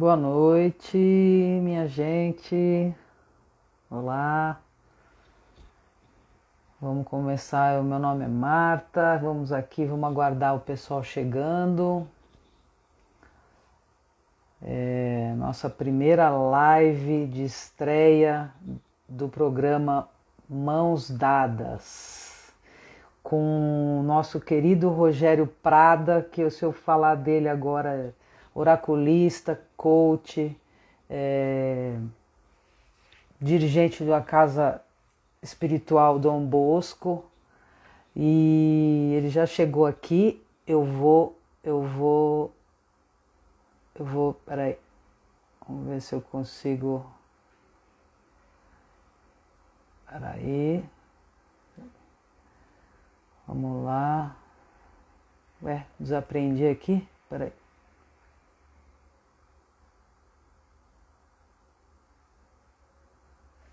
Boa noite, minha gente. Olá. Vamos começar. O meu nome é Marta. Vamos aqui, vamos aguardar o pessoal chegando. Nossa primeira live de estreia do programa Mãos Dadas, com o nosso querido Rogério Prada, que se eu falar dele agora é oraculista, coach, dirigente da Casa Espiritual Dom Bosco, e ele já chegou aqui. Peraí, vamos ver se eu consigo. Peraí, vamos lá. Ué, desaprendi aqui, peraí.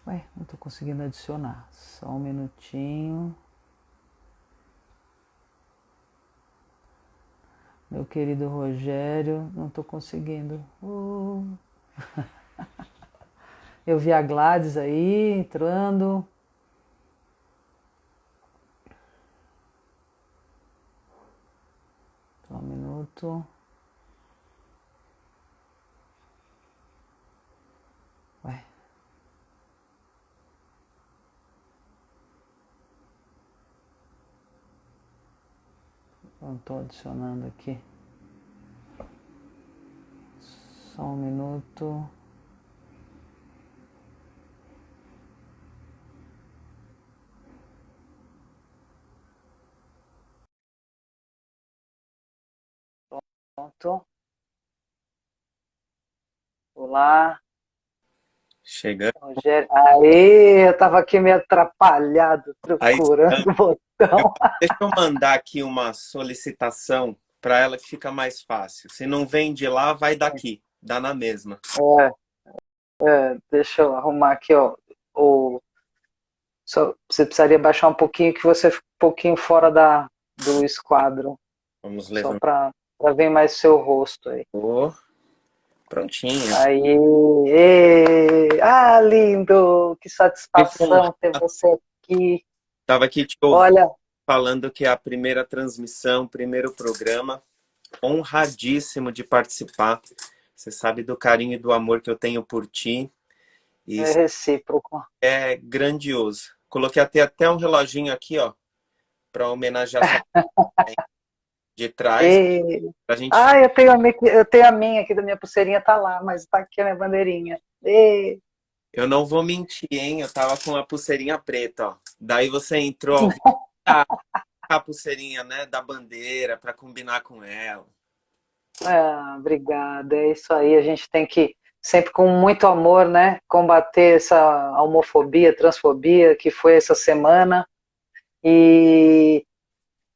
Ué, não tô conseguindo adicionar, só um minutinho. Meu querido Rogério, não tô conseguindo. Eu vi a Gladys aí entrando. Só um minuto. Ué. Não estou adicionando aqui. Só um minuto. Pronto. Olá. Chegando. Rogério. Aê, eu estava aqui meio atrapalhado Aí, procurando o eu- botão. deixa eu mandar aqui uma solicitação para ela que fica mais fácil. Se não vem de lá, vai daqui. Dá na mesma. Deixa eu arrumar aqui, ó. Você precisaria baixar um pouquinho, que você fica um pouquinho fora do esquadro, Vamos só levantar. para ver mais seu rosto aí. Prontinho. Aí, lindo! Que Fico satisfação ter honrado. você aqui. Estava aqui te ouvindo, Olha, falando que é a primeira transmissão, primeiro programa. Honradíssimo de participar. Você sabe do carinho e do amor que eu tenho por ti. E é isso recíproco. é grandioso. Coloquei até um reloginho aqui, ó, para homenagear sua mãe de trás. E... Pra gente. eu tenho a minha aqui da minha pulseirinha, tá lá, mas tá aqui a minha bandeirinha. Eu não vou mentir, hein? Eu tava com a pulseirinha preta, ó. Daí você entrou ao vivo, tá, a pulseirinha, né, da bandeira para combinar com ela. Obrigada, é isso aí. A gente tem que, sempre com muito amor, né, combater essa homofobia, transfobia que foi essa semana. E,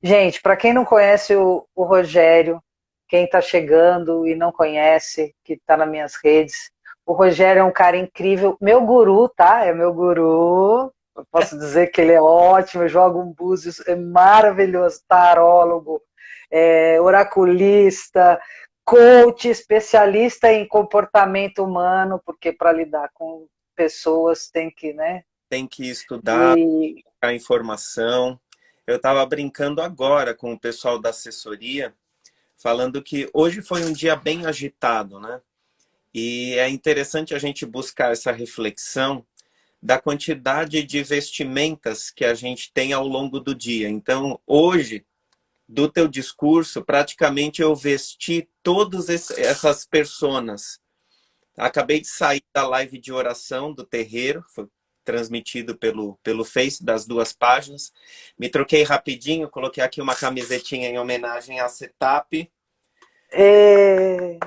gente, para quem não conhece o Rogério, quem está chegando e não conhece, que está nas minhas redes, o Rogério é um cara incrível, meu guru, tá? É meu guru. Eu posso dizer que ele é ótimo, joga um búzios, é maravilhoso, tarólogo, oraculista, coach, especialista em comportamento humano, porque para lidar com pessoas tem que, né? Tem que estudar, E buscar informação. Eu tava brincando agora com o pessoal da assessoria, falando que hoje foi um dia bem agitado, né? E é interessante a gente buscar essa reflexão da quantidade de vestimentas que a gente tem ao longo do dia. Então, hoje, do teu discurso, praticamente eu vesti todas essas personas. Acabei de sair da live de oração do terreiro, foi transmitido pelo Face das duas páginas. Me troquei rapidinho, coloquei aqui uma camisetinha em homenagem à Setap. É,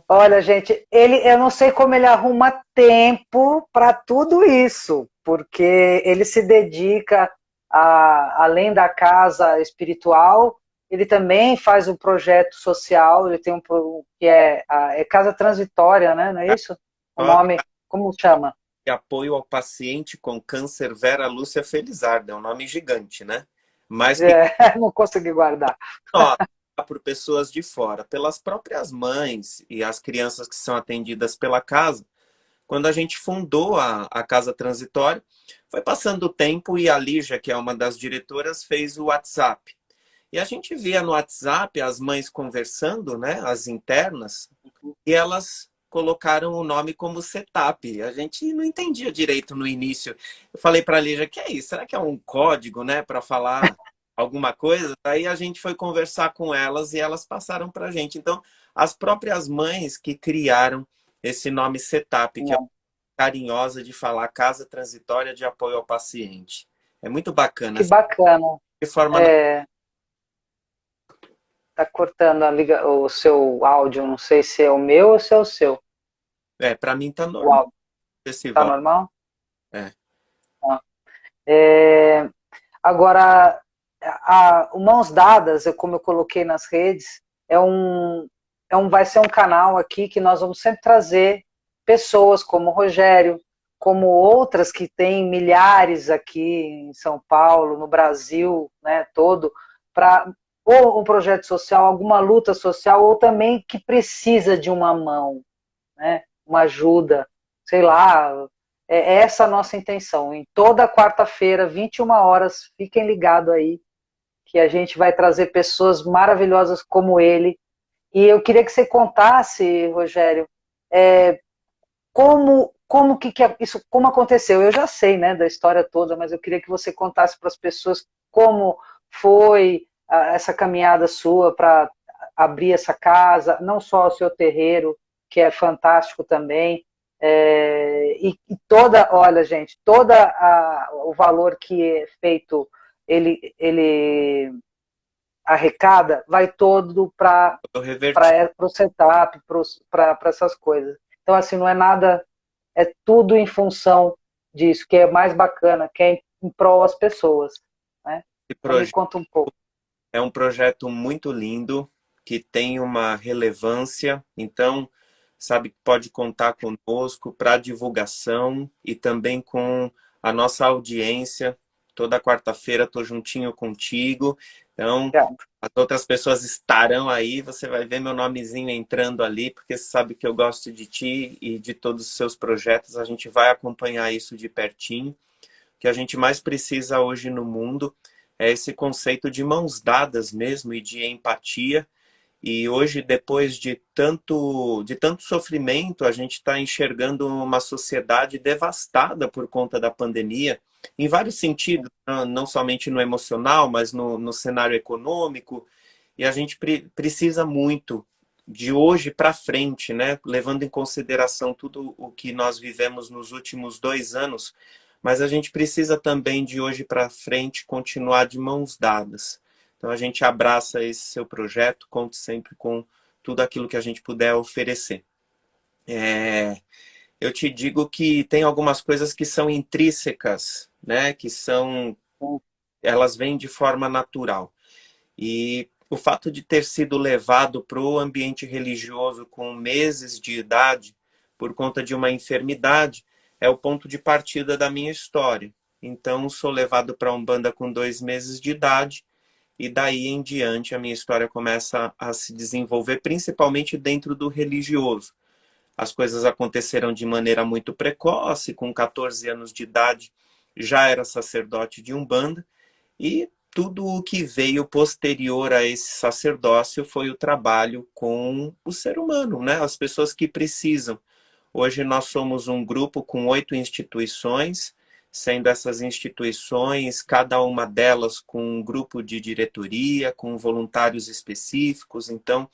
olha, gente, eu não sei como ele arruma tempo para tudo isso, porque ele se dedica além da casa espiritual, ele também faz um projeto social, ele tem que é Casa Transitória, né? Não é isso? O nome, como chama? De apoio ao paciente com câncer Vera Lúcia Felizardo, é um nome gigante, né? Mas que Não consegui guardar. por pessoas de fora, pelas próprias mães e as crianças que são atendidas pela casa. Quando a gente fundou a Casa Transitória, foi passando o tempo e a Lígia, que é uma das diretoras, fez o WhatsApp. E a gente via no WhatsApp as mães conversando, né, as internas, e elas colocaram o nome como Setup. A gente não entendia direito no início. Eu falei para a Lígia, que é isso? Será que é um código, né, para falar alguma coisa? Aí a gente foi conversar com elas e elas passaram para a gente. Então, as próprias mães que criaram esse nome Setup, que é carinhosa de falar Casa Transitória de Apoio ao Paciente. É muito bacana. Que bacana. De forma... É, tá cortando o seu áudio, não sei se é o meu ou se é o seu. Para mim tá O normal áudio. esse Tá voto. normal? É. Tá. É, agora, o Mãos Dadas, como eu coloquei nas redes, vai ser um canal aqui que nós vamos sempre trazer pessoas como o Rogério, como outras que tem milhares aqui em São Paulo, no Brasil, né, todo, para ou um projeto social, alguma luta social, ou também que precisa de uma mão, né, uma ajuda, sei lá, é essa a nossa intenção. Em toda quarta-feira, 21 horas, fiquem ligados aí, que a gente vai trazer pessoas maravilhosas como ele. E eu queria que você contasse, Rogério, como aconteceu. Eu já sei, né, da história toda, mas eu queria que você contasse para as pessoas como foi essa caminhada sua para abrir essa casa, não só o seu terreiro, que é fantástico também, e toda, olha, gente, o valor que é feito, ele arrecada, vai todo para Eu reverti. o setup, para essas coisas. Então, assim, não é nada, é tudo em função disso, que é mais bacana, que é em prol das pessoas. Né? Esse Então, me projeto conta um pouco. é um projeto muito lindo, que tem uma relevância. Então, sabe que pode contar conosco para divulgação e também com a nossa audiência. Toda quarta-feira estou juntinho contigo. Então, Obrigada. as outras pessoas estarão aí. Você vai ver meu nomezinho entrando ali, porque você sabe que eu gosto de ti e de todos os seus projetos. A gente vai acompanhar isso de pertinho. O que a gente mais precisa hoje no mundo é esse conceito de mãos dadas mesmo e de empatia. E hoje, depois de tanto sofrimento, a gente está enxergando uma sociedade devastada por conta da pandemia, em vários sentidos, não somente no emocional, mas no cenário econômico. E a gente precisa muito de hoje para frente, né? Levando em consideração tudo o que nós vivemos nos últimos 2 anos, mas a gente precisa também de hoje para frente continuar de mãos dadas. Então a gente abraça esse seu projeto, conte sempre com tudo aquilo que a gente puder oferecer. Eu te digo que tem algumas coisas que são intrínsecas, né? Elas vêm de forma natural. E o fato de ter sido levado para o ambiente religioso com meses de idade, por conta de uma enfermidade, é o ponto de partida da minha história. Então, sou levado para a Umbanda com 2 meses de idade, e daí em diante a minha história começa a se desenvolver, principalmente dentro do religioso. As coisas aconteceram de maneira muito precoce, com 14 anos de idade já era sacerdote de Umbanda, e tudo o que veio posterior a esse sacerdócio foi o trabalho com o ser humano, né? As pessoas que precisam. Hoje nós somos um grupo com 8 instituições, sendo essas instituições, cada uma delas com um grupo de diretoria, com voluntários específicos. Então,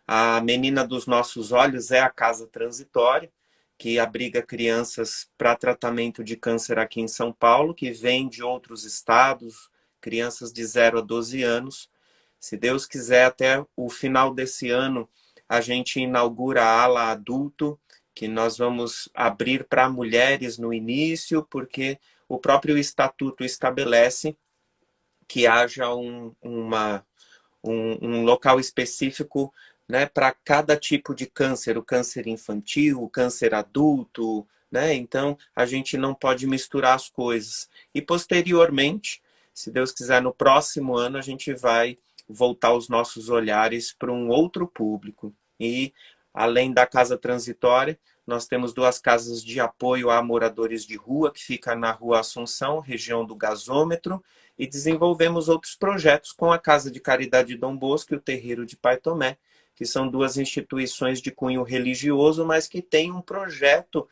a menina dos nossos olhos é a Casa Transitória, que abriga crianças para tratamento de câncer aqui em São Paulo, que vêm de outros estados, crianças de 0 a 12 anos. Se Deus quiser, até o final desse ano, a gente inaugura a ala adulto, que nós vamos abrir para mulheres no início, porque o próprio estatuto estabelece que haja um local específico, né, para cada tipo de câncer, o câncer infantil, o câncer adulto, né? Então a gente não pode misturar as coisas. E posteriormente, se Deus quiser, no próximo ano a gente vai voltar os nossos olhares para um outro público. E, além da casa transitória, nós temos 2 casas de apoio a moradores de rua, que fica na Rua Assunção, região do Gasômetro, e desenvolvemos outros projetos com a Casa de Caridade Dom Bosco e o Terreiro de Pai Tomé, que são 2 instituições de cunho religioso, mas que têm um projeto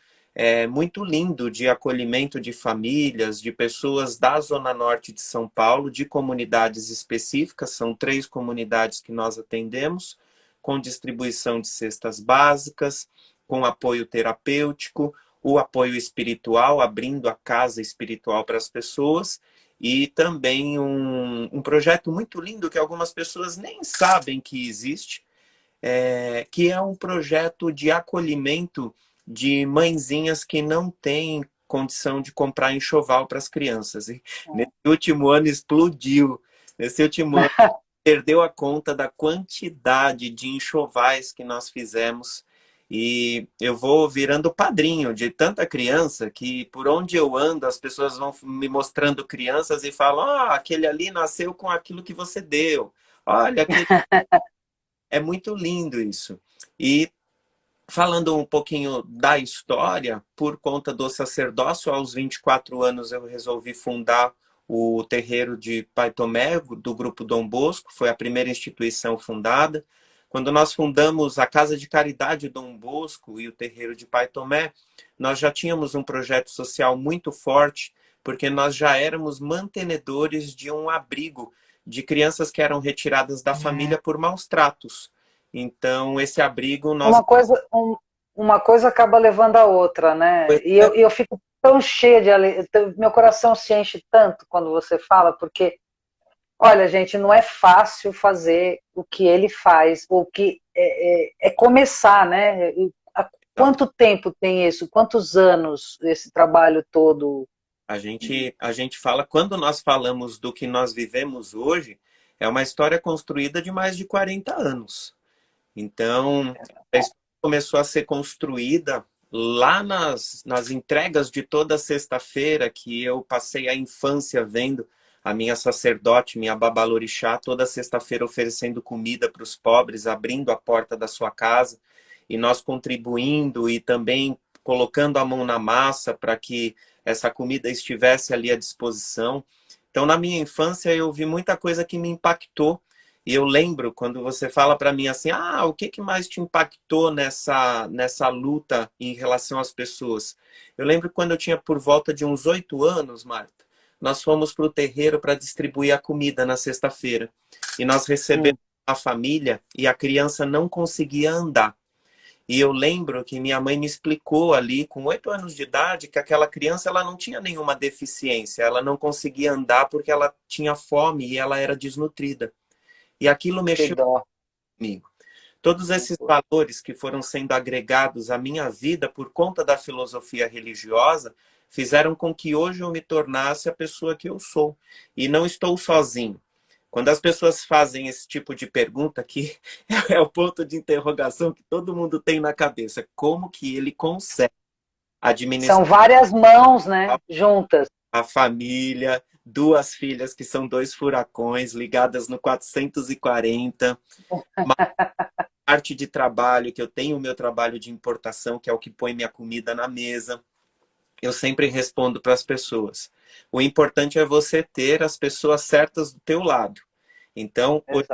muito lindo de acolhimento de famílias, de pessoas da Zona Norte de São Paulo, de comunidades específicas, são 3 comunidades que nós atendemos, com distribuição de cestas básicas, com apoio terapêutico, o apoio espiritual, abrindo a casa espiritual para as pessoas, e também um projeto muito lindo que algumas pessoas nem sabem que existe, que é um projeto de acolhimento de mãezinhas que não têm condição de comprar enxoval para as crianças. E nesse último ano explodiu. Nesse último ano perdeu a conta da quantidade de enxovais que nós fizemos. E eu vou virando padrinho de tanta criança que por onde eu ando as pessoas vão me mostrando crianças e falam: aquele ali nasceu com aquilo que você deu. Olha, aquele... É muito lindo isso. E falando um pouquinho da história, por conta do sacerdócio, aos 24 anos eu resolvi fundar o terreiro de Pai Tomé, do Grupo Dom Bosco, foi a primeira instituição fundada. Quando nós fundamos a Casa de Caridade Dom Bosco e o terreiro de Pai Tomé, nós já tínhamos um projeto social muito forte, porque nós já éramos mantenedores de um abrigo de crianças que eram retiradas da família por maus tratos. Então, esse abrigo nós... Uma coisa acaba levando a outra, né? E eu fico tão cheia de alegria, meu coração se enche tanto quando você fala, porque, olha, gente, não é fácil fazer o que ele faz, o que é começar, né? Há quanto tempo tem isso? Quantos anos esse trabalho todo? A gente fala, quando nós falamos do que nós vivemos hoje, é uma história construída de mais de 40 anos. Então, a história começou a ser construída lá nas entregas de toda sexta-feira, que eu passei a infância vendo a minha sacerdote, minha babalorixá, toda sexta-feira oferecendo comida para os pobres, abrindo a porta da sua casa, e nós contribuindo e também colocando a mão na massa para que essa comida estivesse ali à disposição. Então, na minha infância, eu vi muita coisa que me impactou. E eu lembro quando você fala para mim assim, o que mais te impactou nessa luta em relação às pessoas? Eu lembro quando eu tinha por volta de uns 8 anos, Marta, nós fomos para o terreiro para distribuir a comida na sexta-feira. E nós recebemos a família e a criança não conseguia andar. E eu lembro que minha mãe me explicou ali, com 8 anos de idade, que aquela criança ela não tinha nenhuma deficiência, ela não conseguia andar porque ela tinha fome e ela era desnutrida. E aquilo mexeu comigo. Todos esses valores que foram sendo agregados à minha vida por conta da filosofia religiosa fizeram com que hoje eu me tornasse a pessoa que eu sou. E não estou sozinho. Quando as pessoas fazem esse tipo de pergunta aqui, é o ponto de interrogação que todo mundo tem na cabeça. Como que ele consegue administrar? São várias mãos, né? Juntas. A família, 2 filhas que são 2 furacões ligadas no 440, uma parte de trabalho, que eu tenho o meu trabalho de importação, que é o que põe minha comida na mesa. Eu sempre respondo para as pessoas. O importante é você ter as pessoas certas do teu lado. Então, hoje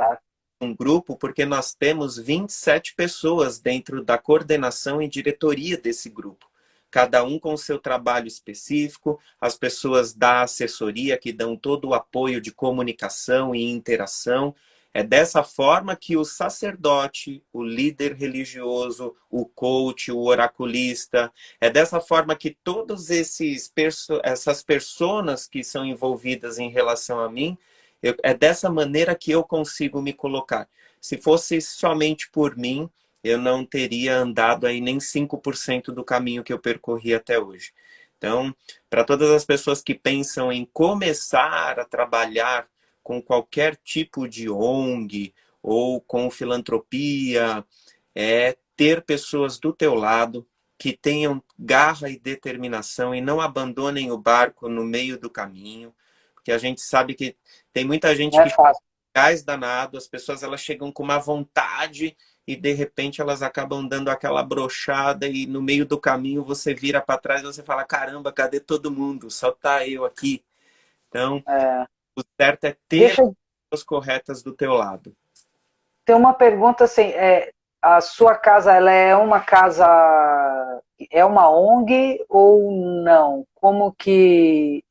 um grupo, porque nós temos 27 pessoas dentro da coordenação e diretoria desse grupo. Cada um com o seu trabalho específico, as pessoas da assessoria que dão todo o apoio de comunicação e interação. É dessa forma que o sacerdote, o líder religioso, o coach, o oraculista, é dessa forma que todos essas personas que são envolvidas em relação a mim, é dessa maneira que eu consigo me colocar. Se fosse somente por mim, eu não teria andado aí nem 5% do caminho que eu percorri até hoje. Então, para todas as pessoas que pensam em começar a trabalhar com qualquer tipo de ONG ou com filantropia, é ter pessoas do teu lado que tenham garra e determinação e não abandonem o barco no meio do caminho, porque a gente sabe que tem muita gente Não é que fácil. gás danado, as pessoas elas chegam com uma vontade e de repente elas acabam dando aquela brochada e no meio do caminho você vira para trás e você fala, caramba, cadê todo mundo? Só tá eu aqui. Então, É, o certo é ter deixa eu as corretas do teu lado. ter uma pergunta assim, a sua casa, ela é uma casa, é uma ONG ou não? Como que,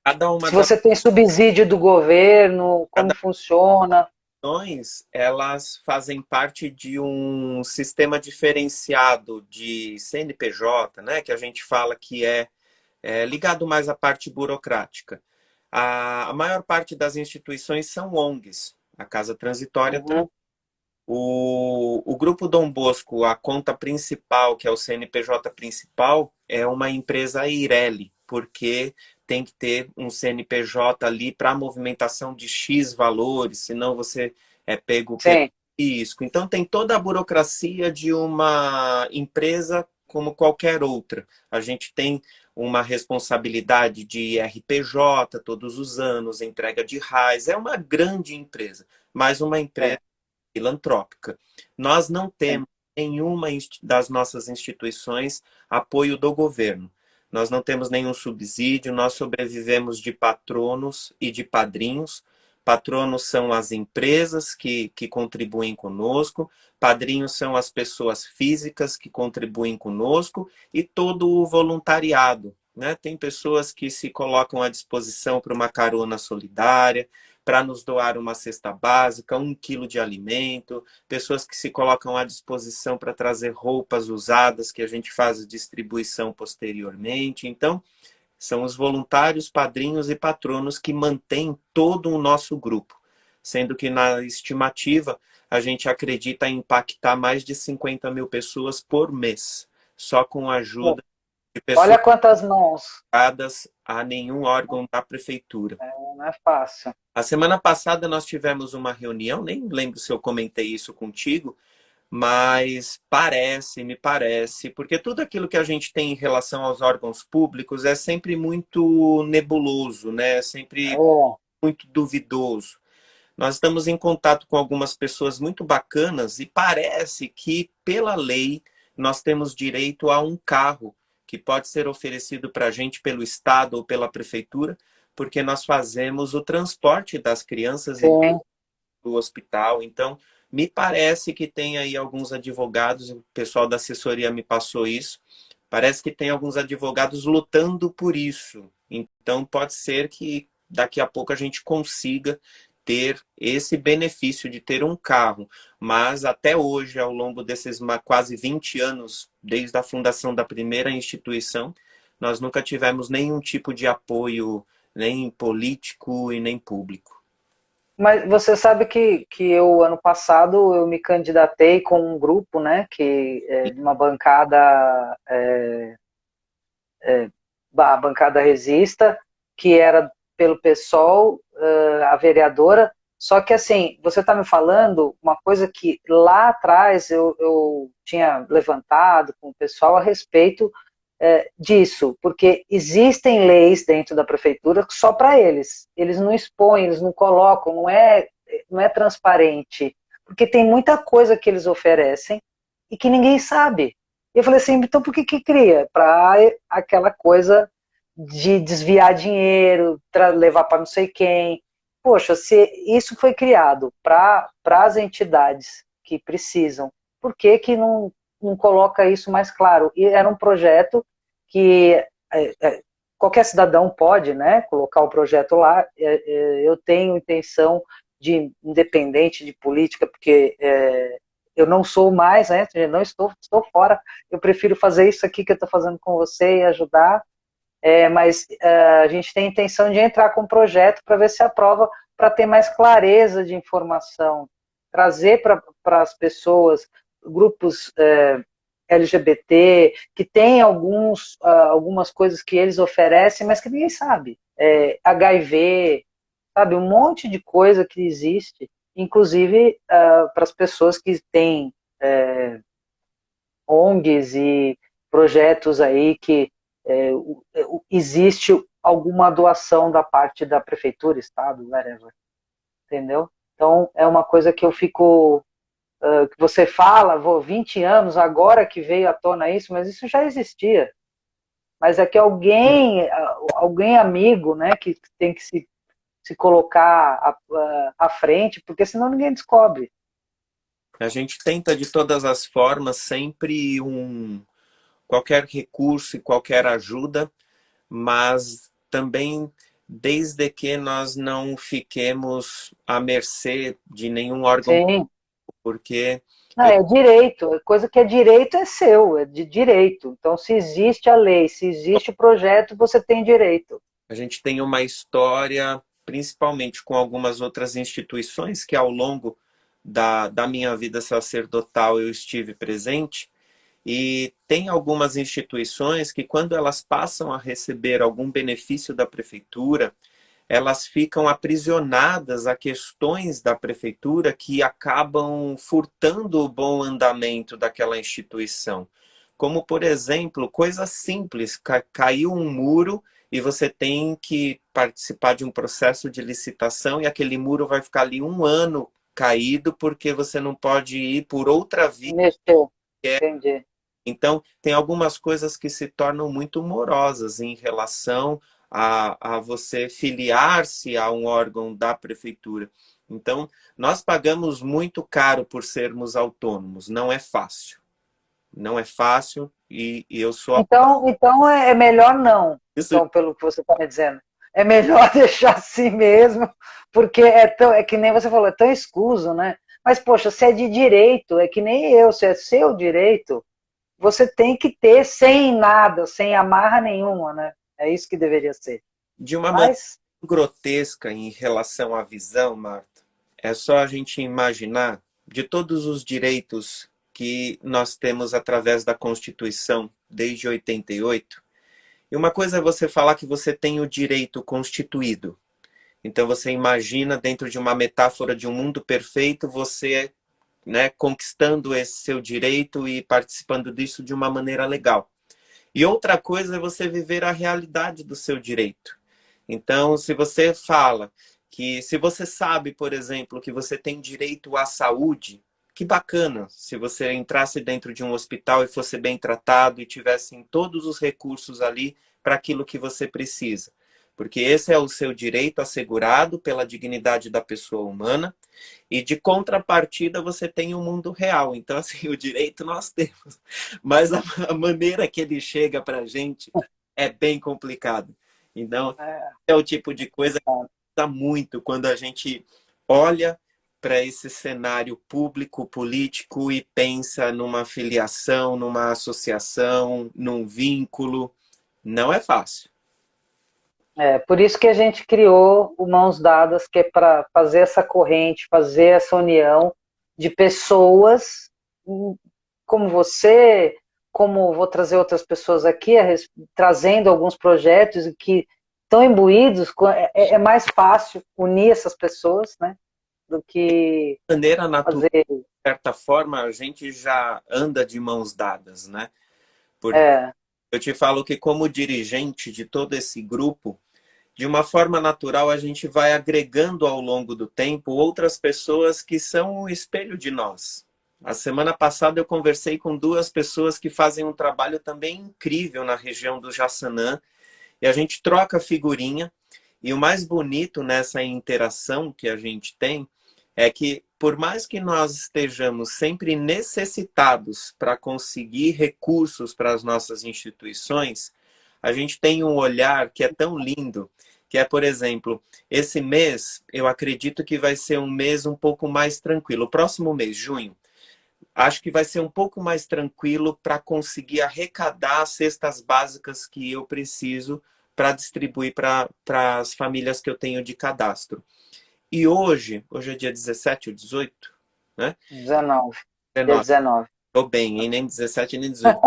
Cada uma se das você tem subsídio do governo, como cada funciona? ações, elas fazem parte de um sistema diferenciado de CNPJ, né, que a gente fala que é ligado mais à parte burocrática. A maior parte das instituições são ONGs, a Casa Transitória também. Uhum, O Grupo Dom Bosco, a conta principal, que é o CNPJ principal, é uma empresa Eireli, porque tem que ter um CNPJ ali para movimentação de X valores, senão você é pego pelo sim, risco. Então tem toda a burocracia de uma empresa como qualquer outra. A gente tem uma responsabilidade de RPJ todos os anos, entrega de RAIS, é uma grande empresa, mas uma empresa é, filantrópica. Nós não sim. temos nenhuma das nossas instituições apoio do governo. Nós não temos nenhum subsídio, nós sobrevivemos de patronos e de padrinhos. Patronos são as empresas que contribuem conosco, padrinhos são as pessoas físicas que contribuem conosco e todo o voluntariado. Né? Tem pessoas que se colocam à disposição para uma carona solidária, para nos doar uma cesta básica, 1 quilo de alimento, pessoas que se colocam à disposição para trazer roupas usadas que a gente faz distribuição posteriormente. Então, são os voluntários, padrinhos e patronos que mantêm todo o nosso grupo, sendo que na estimativa a gente acredita em impactar mais de 50 mil pessoas por mês, só com a Bom, ajuda de pessoas olha quantas mãos, ligadas a nenhum órgão da prefeitura. não é fácil. A semana passada nós tivemos uma reunião, nem lembro se eu comentei isso contigo, mas me parece, porque tudo aquilo que a gente tem em relação aos órgãos públicos é sempre muito nebuloso, né? É sempre Oh, muito duvidoso. Nós estamos em contato com algumas pessoas muito bacanas e parece que, pela lei, nós temos direito a um carro que pode ser oferecido para a gente pelo Estado ou pela Prefeitura, porque nós fazemos o transporte das crianças e sim. do hospital. Então, me parece que tem aí alguns advogados, o pessoal da assessoria me passou isso, parece que tem alguns advogados lutando por isso. Então, pode ser que daqui a pouco a gente consiga ter esse benefício de ter um carro. Mas até hoje, ao longo desses quase 20 anos, desde a fundação da primeira instituição, nós nunca tivemos nenhum tipo de apoio, nem político e nem público. Mas você sabe que eu, ano passado, eu me candidatei com um grupo, né, de uma bancada, a bancada Resista, que era pelo PSOL, a vereadora, só que assim, você está me falando uma coisa que lá atrás eu tinha levantado com o pessoal a respeito disso, porque existem leis dentro da prefeitura só para eles. Eles não expõem, eles não colocam, não é transparente, porque tem muita coisa que eles oferecem e que ninguém sabe. Eu falei assim, então por que que cria? Para aquela coisa de desviar dinheiro, levar para não sei quem. Poxa, se isso foi criado para as entidades que precisam, por que que não coloca isso mais claro? E era um projeto que qualquer cidadão pode, né, colocar o projeto lá. Eu tenho intenção de, independente de política, porque eu não sou mais, né, não estou fora, eu prefiro fazer isso aqui que eu estou fazendo com você e ajudar, mas a gente tem intenção de entrar com um projeto para ver se aprova, para ter mais clareza de informação, trazer para as pessoas, grupos LGBT, que tem algumas coisas que eles oferecem, mas que ninguém sabe. HIV, sabe, um monte de coisa que existe, inclusive para as pessoas que têm ONGs e projetos aí que existe alguma doação da parte da prefeitura, estado, whatever, entendeu? Então, é uma coisa que eu fico, que você fala, 20 anos, agora que veio à tona isso, mas isso já existia. Mas é que alguém amigo, né, que tem que se colocar à frente, porque senão ninguém descobre. A gente tenta de todas as formas sempre qualquer recurso e qualquer ajuda, mas também desde que nós não fiquemos à mercê de nenhum órgão, Sim. porque Não, eu, é direito, coisa que é direito é seu, é de direito. Então, se existe a lei, se existe o projeto, você tem direito. a gente tem uma história, principalmente com algumas outras instituições que ao longo da minha vida sacerdotal eu estive presente. E tem algumas instituições que, quando elas passam a receber algum benefício da prefeitura, elas ficam aprisionadas a questões da prefeitura que acabam furtando o bom andamento daquela instituição. Como, por exemplo, coisas simples, caiu um muro e você tem que participar de um processo de licitação e aquele muro vai ficar ali um ano caído porque você não pode ir por outra via. Mexer, entendi. Então, tem algumas coisas que se tornam muito morosas em relação a você filiar-se a um órgão da prefeitura. Então, nós pagamos muito caro por sermos autônomos. Não é fácil. Não é fácil e eu sou a Então é melhor não. isso Então, pelo que você está me dizendo. É melhor deixar assim mesmo, porque é que nem você falou, é tão escuso, né? Mas, poxa, se é de direito, é que nem eu, se é seu direito, você tem que ter sem nada, sem amarra nenhuma, né? É isso que deveria ser. de uma maneira Mas, grotesca em relação à visão, Marta. É só a gente imaginar de todos os direitos que nós temos através da Constituição desde 88. E uma coisa é você falar que você tem o direito constituído. Então você imagina dentro de uma metáfora de um mundo perfeito, você, né, conquistando esse seu direito e participando disso de uma maneira legal. E outra coisa é você viver a realidade do seu direito. Então, se você fala que, se você sabe, por exemplo, que você tem direito à saúde, que bacana se você entrasse dentro de um hospital e fosse bem tratado e tivesse todos os recursos ali para aquilo que você precisa. Porque esse é o seu direito assegurado pela dignidade da pessoa humana e de contrapartida você tem o mundo real. Então, assim, o direito nós temos, mas a maneira que ele chega para a gente é bem complicado. Então, é, é o tipo de coisa que dá muito quando a gente olha para esse cenário público, político e pensa numa filiação, numa associação, num vínculo. Não é fácil. por isso que a gente criou o Mãos Dadas, que é para fazer essa corrente, fazer essa união de pessoas como você, como vou trazer outras pessoas aqui, trazendo alguns projetos que estão imbuídos, é mais fácil unir essas pessoas, né, do que De maneira natural, fazer. de certa forma, a gente já anda de mãos dadas, né? Porque É, eu te falo que como dirigente de todo esse grupo, de uma forma natural, a gente vai agregando ao longo do tempo outras pessoas que são o espelho de nós. A semana passada eu conversei com duas pessoas que fazem um trabalho também incrível na região do Jaçanã e a gente troca figurinha. E o mais bonito nessa interação que a gente tem é que, por mais que nós estejamos sempre necessitados para conseguir recursos para as nossas instituições, a gente tem um olhar que é tão lindo, que é, por exemplo, esse mês, eu acredito que vai ser um mês um pouco mais tranquilo. O próximo mês, junho, acho que vai ser um pouco mais tranquilo para conseguir arrecadar as cestas básicas que eu preciso para distribuir para as famílias que eu tenho de cadastro. E hoje é dia 17 ou 18, né? 19, dia 19. 19. Estou bem, hein? Nem 17 nem 18.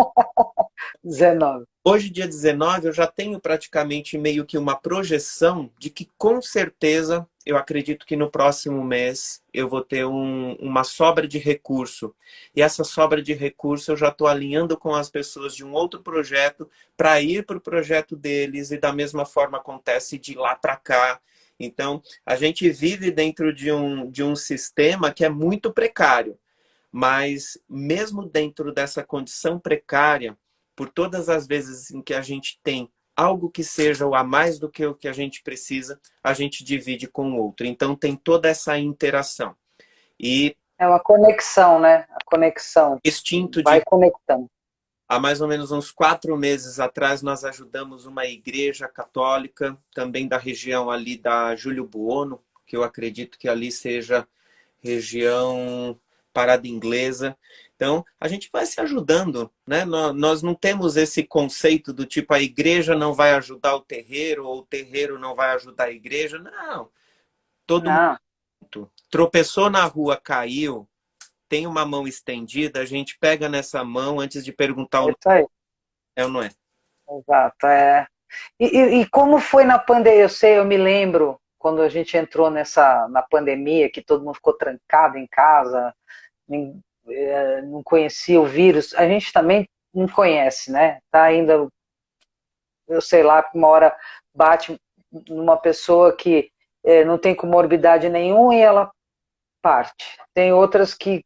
19. Hoje, dia 19, eu já tenho praticamente meio que uma projeção de que, com certeza, eu acredito que no próximo mês eu vou ter uma sobra de recurso. E essa sobra de recurso eu já estou alinhando com as pessoas de um outro projeto para ir para o projeto deles. E da mesma forma acontece de lá para cá. Então, a gente vive dentro de um sistema que é muito precário. Mas mesmo dentro dessa condição precária, por todas as vezes em que a gente tem algo que seja o a mais do que o que a gente precisa, a gente divide com o outro. Então tem toda essa interação. E É uma conexão, né? A conexão. instinto Vai de conectando. há mais ou menos uns 4 meses atrás, nós ajudamos uma igreja católica, também da região ali da Júlio Buono, que eu acredito que ali seja região Parada Inglesa. Então, a gente vai se ajudando, né? Nós não temos esse conceito do tipo a igreja não vai ajudar o terreiro ou o terreiro não vai ajudar a igreja. Não, todo Não, mundo tropeçou na rua, caiu, tem uma mão estendida, a gente pega nessa mão antes de perguntar o é nome, isso aí. é ou não é? Exato. E como foi na pandemia? Eu sei, eu me lembro quando a gente entrou na pandemia, que todo mundo ficou trancado em casa, não conhecia o vírus. A gente também não conhece, né? Tá ainda, eu sei lá, uma hora bate numa pessoa que não tem comorbidade nenhuma e ela parte. Tem outras que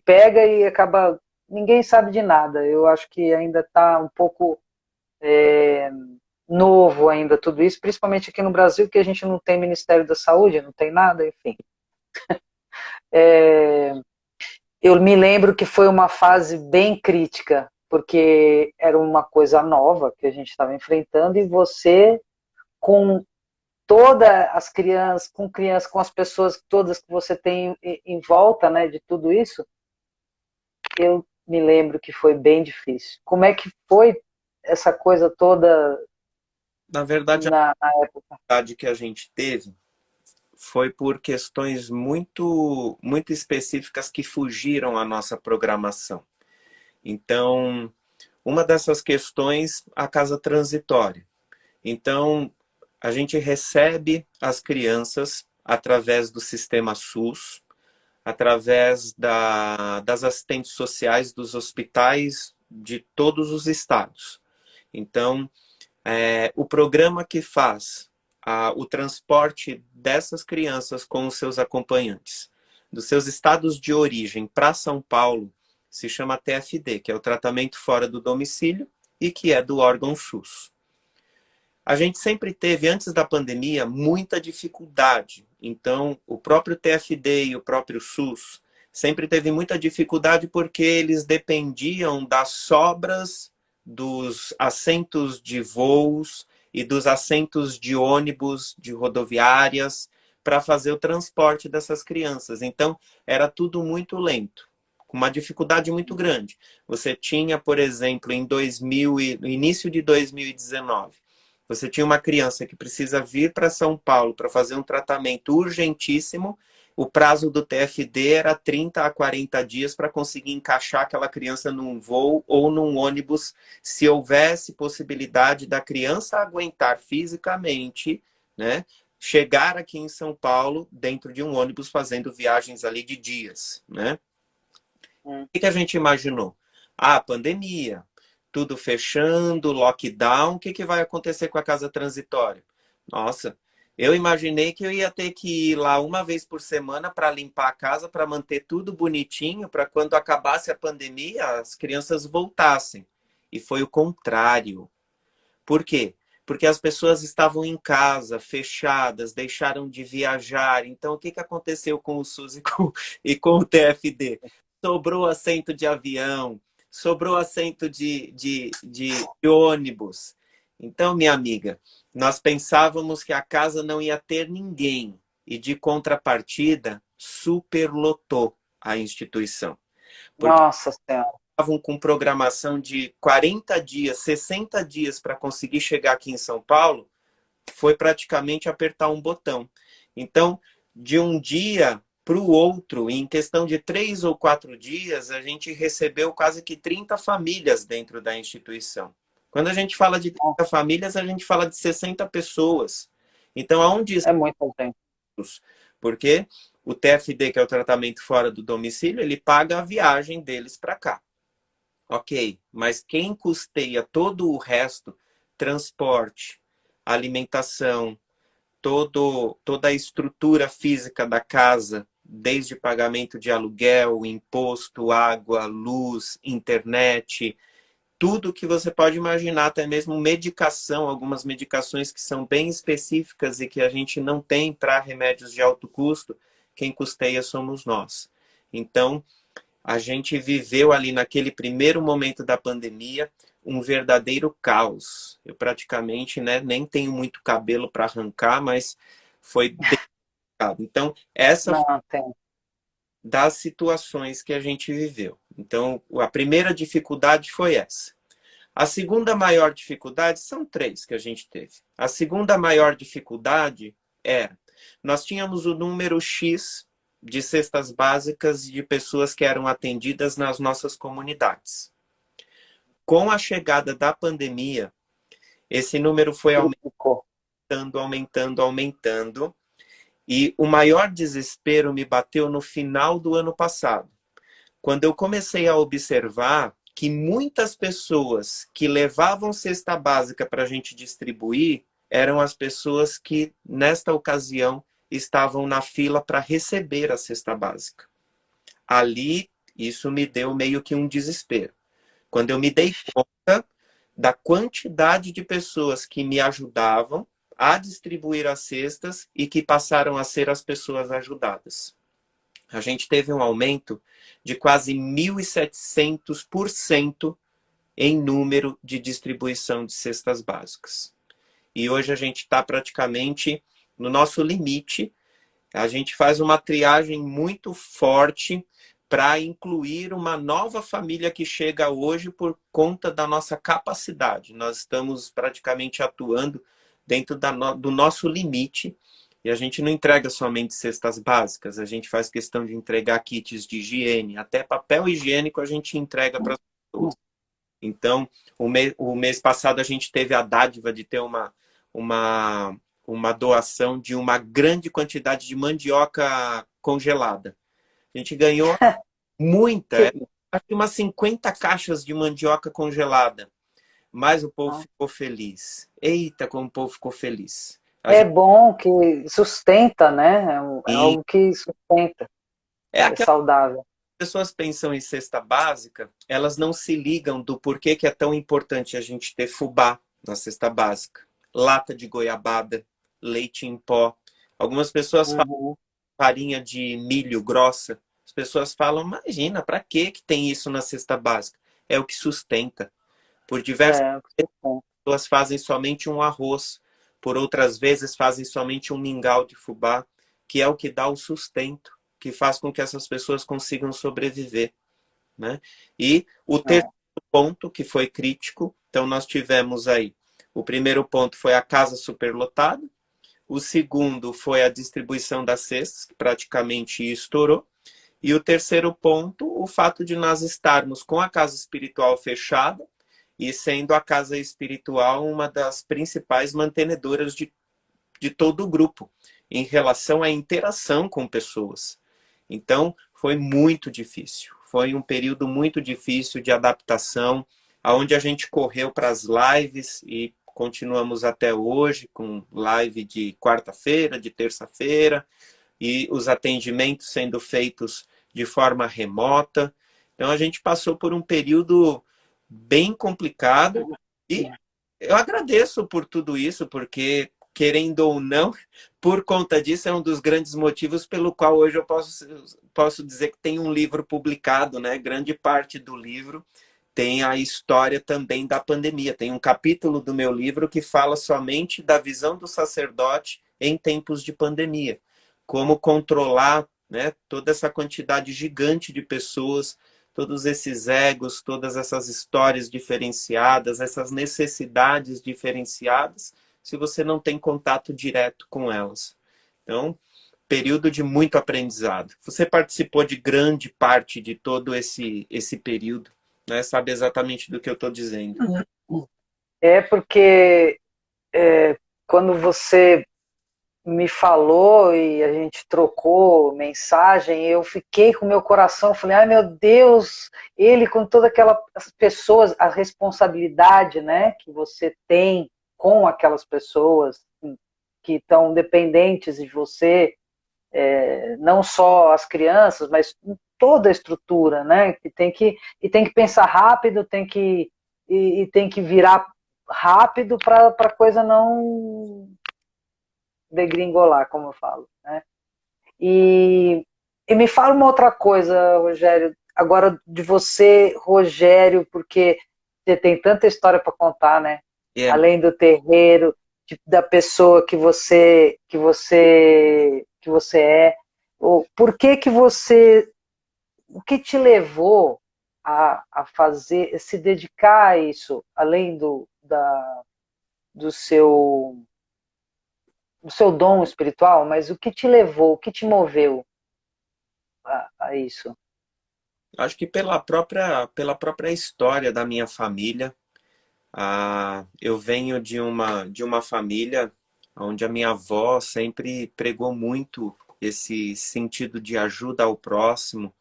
pega e acaba. Ninguém sabe de nada. Eu acho que ainda está um pouco novo ainda tudo isso, principalmente aqui no Brasil, que a gente não tem Ministério da Saúde, não tem nada, enfim. É, eu me lembro que foi uma fase bem crítica, porque era uma coisa nova que a gente estava enfrentando e você com todas as crianças, com as pessoas todas que você tem em volta, né, de tudo isso, eu me lembro que foi bem difícil. Como é que foi essa coisa toda Na verdade, a na época? dificuldade que a gente teve foi por questões muito específicas que fugiram à nossa programação. Então, uma dessas questões, a casa transitória. Então, a gente recebe as crianças através do sistema SUS, através das assistentes sociais dos hospitais de todos os estados. Então, o programa que faz o transporte dessas crianças com os seus acompanhantes, dos seus estados de origem para São Paulo, se chama TFD, que é o tratamento fora do domicílio e que é do órgão SUS. A gente sempre teve, antes da pandemia, muita dificuldade. Então, o próprio TFD e o próprio SUS sempre teve muita dificuldade porque eles dependiam das sobras dos assentos de voos e dos assentos de ônibus, de rodoviárias, para fazer o transporte dessas crianças. Então, era tudo muito lento, com uma dificuldade muito grande. Você tinha, por exemplo, no início de 2019, você tinha uma criança que precisa vir para São Paulo para fazer um tratamento urgentíssimo. O prazo do TFD era 30 a 40 dias para conseguir encaixar aquela criança num voo ou num ônibus, se houvesse possibilidade da criança aguentar fisicamente, né, chegar aqui em São Paulo dentro de um ônibus fazendo viagens ali de dias, né? O que a gente imaginou? Pandemia, tudo fechando, lockdown, o que vai acontecer com a casa transitória? Nossa, eu imaginei que eu ia ter que ir lá uma vez por semana para limpar a casa, para manter tudo bonitinho, para quando acabasse a pandemia, as crianças voltassem. E foi o contrário. Por quê? Porque as pessoas estavam em casa, fechadas, deixaram de viajar. Então, o que aconteceu com o SUS e com o TFD? Sobrou assento de avião, sobrou assento de ônibus. Então, minha amiga, nós pensávamos que a casa não ia ter ninguém. E, de contrapartida, superlotou a instituição. Porque Nossa Senhora. estavam com programação de 40 dias, 60 dias para conseguir chegar aqui em São Paulo, foi praticamente apertar um botão. Então, de um dia para o outro, em questão de 3 ou 4 dias, a gente recebeu quase que 30 famílias dentro da instituição. Quando a gente fala de 30 famílias, a gente fala de 60 pessoas. Então, aonde É muita gente. isso? Porque o TFD, que é o tratamento fora do domicílio, ele paga a viagem deles para cá. Ok, mas quem custeia todo o resto, transporte, alimentação, toda a estrutura física da casa, desde pagamento de aluguel, imposto, água, luz, internet, tudo que você pode imaginar, até mesmo medicação, algumas medicações que são bem específicas e que a gente não tem para remédios de alto custo, quem custeia somos nós. Então, a gente viveu ali naquele primeiro momento da pandemia um verdadeiro caos. Eu praticamente, né, nem tenho muito cabelo para arrancar, mas foi delicado. Então, essa foi Não, tem. das situações que a gente viveu. Então, a primeira dificuldade foi essa. A segunda maior dificuldade, são três que a gente teve. A segunda maior dificuldade era, nós tínhamos o número X de cestas básicas de pessoas que eram atendidas nas nossas comunidades. Com a chegada da pandemia, esse número foi Triplicou. aumentando, e o maior desespero me bateu no final do ano passado, quando eu comecei a observar que muitas pessoas que levavam cesta básica para a gente distribuir eram as pessoas que, nesta ocasião, estavam na fila para receber a cesta básica. Ali, isso me deu meio que um desespero. Quando eu me dei conta da quantidade de pessoas que me ajudavam a distribuir as cestas e que passaram a ser as pessoas ajudadas. A gente teve um aumento de quase 1.700% em número de distribuição de cestas básicas. E hoje a gente está praticamente no nosso limite. A gente faz uma triagem muito forte para incluir uma nova família que chega hoje por conta da nossa capacidade. Nós estamos praticamente atuando dentro do nosso limite. E a gente não entrega somente cestas básicas, a gente faz questão de entregar kits de higiene, até papel higiênico a gente entrega para as pessoas. Então, o mês passado a gente teve a dádiva de ter uma, uma doação de uma grande quantidade de mandioca congelada. A gente ganhou muita, acho que umas 50 caixas de mandioca congelada. Mas o povo ficou feliz. Eita, como o povo ficou feliz. A É gente bom que sustenta, né? É algo que sustenta, é é aquela saudável. pessoas pensam em cesta básica, elas não se ligam do porquê que é tão importante a gente ter fubá na cesta básica, lata de goiabada, leite em pó. Algumas pessoas falam Uhum. farinha de milho grossa. As pessoas falam, imagina, para que tem isso na cesta básica? É o que sustenta. Por diversas É, pessoas fazem somente um arroz, por outras vezes fazem somente um mingau de fubá, que é o que dá o sustento, que faz com que essas pessoas consigam sobreviver, né? E o terceiro é. ponto, que foi crítico, então nós tivemos aí, o primeiro ponto foi a casa superlotada, o segundo foi a distribuição das cestas, que praticamente estourou, e o terceiro ponto, o fato de nós estarmos com a casa espiritual fechada e sendo a casa espiritual uma das principais mantenedoras de todo o grupo em relação à interação com pessoas. Então, foi muito difícil. Foi um período muito difícil de adaptação, aonde a gente correu para as lives e continuamos até hoje com live de quarta-feira, de terça-feira, e os atendimentos sendo feitos de forma remota. Então, a gente passou por um período bem complicado e eu agradeço por tudo isso, porque, querendo ou não, por conta disso, é um dos grandes motivos pelo qual hoje eu posso dizer que tem um livro publicado, né? Grande parte do livro tem a história também da pandemia. Tem um capítulo do meu livro que fala somente da visão do sacerdote em tempos de pandemia. Como controlar, né, toda essa quantidade gigante de pessoas, todos esses egos, todas essas histórias diferenciadas, essas necessidades diferenciadas, se você não tem contato direto com elas. Então, período de muito aprendizado. Você participou de grande parte de todo esse período, né? Sabe exatamente do que eu estou dizendo. É porque quando você me falou e a gente trocou mensagem, eu fiquei com meu coração, falei, ai meu Deus, ele com todas aquelas pessoas, a responsabilidade, né, que você tem com aquelas pessoas, que estão dependentes de você, não só as crianças, mas toda a estrutura, né? E tem que pensar rápido, tem que virar rápido para a coisa não degringolar, como eu falo, né? E, e me fala uma outra coisa, Rogério, agora de você, Rogério, porque você tem tanta história para contar, né? É, Além do terreiro, da pessoa que você é. Por que que você, o que te levou a fazer, se dedicar a isso, além do seu do seu dom espiritual, mas o que te levou, o que te moveu a isso? acho que pela própria história da minha família. Eu venho de uma família onde a minha avó sempre pregou muito esse sentido de ajuda ao próximo,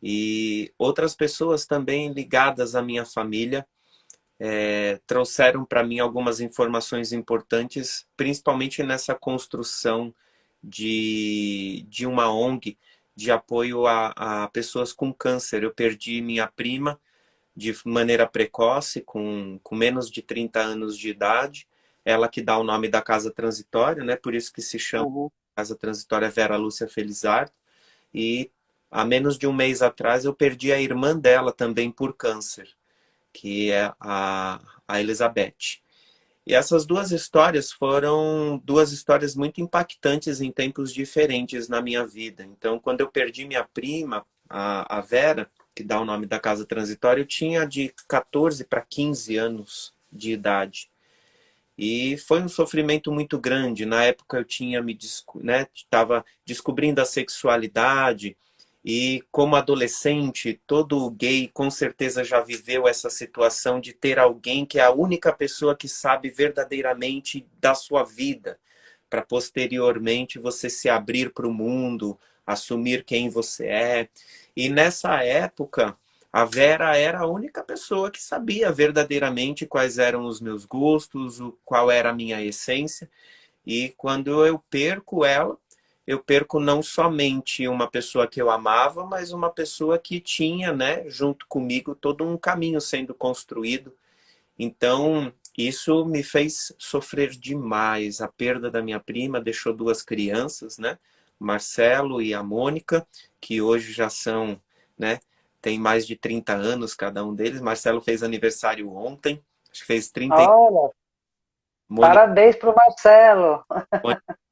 e outras pessoas também ligadas à minha família trouxeram para mim algumas informações importantes, principalmente nessa construção de uma ONG de apoio a pessoas com câncer. Eu perdi minha prima de maneira precoce, com menos de 30 anos de idade. Ela que dá o nome da Casa Transitória, né? Por isso que se chama Uhum. Casa Transitória Vera Lúcia Felizardo. E há menos de um mês atrás eu perdi a irmã dela também por câncer, que é a Elizabeth. E essas duas histórias foram duas histórias muito impactantes em tempos diferentes na minha vida. Então, quando eu perdi minha prima, a Vera, que dá o nome da casa transitória, eu tinha de 14 para 15 anos de idade. E foi um sofrimento muito grande. Na época eu tinha estava descobrindo a sexualidade, e como adolescente, todo gay com certeza já viveu essa situação de ter alguém que é a única pessoa que sabe verdadeiramente da sua vida, para posteriormente você se abrir para o mundo, assumir quem você é. E nessa época, a Vera era a única pessoa que sabia verdadeiramente quais eram os meus gostos, qual era a minha essência. E quando eu perco ela, eu perco não somente uma pessoa que eu amava, mas uma pessoa que tinha, né, junto comigo, todo um caminho sendo construído. Então, isso me fez sofrer demais. A perda da minha prima deixou duas crianças, né? Marcelo e a Mônica, que hoje já são, né? Tem mais de 30 anos cada um deles. Marcelo fez aniversário ontem, acho que fez 30. Olha, Mônica parabéns para o Marcelo.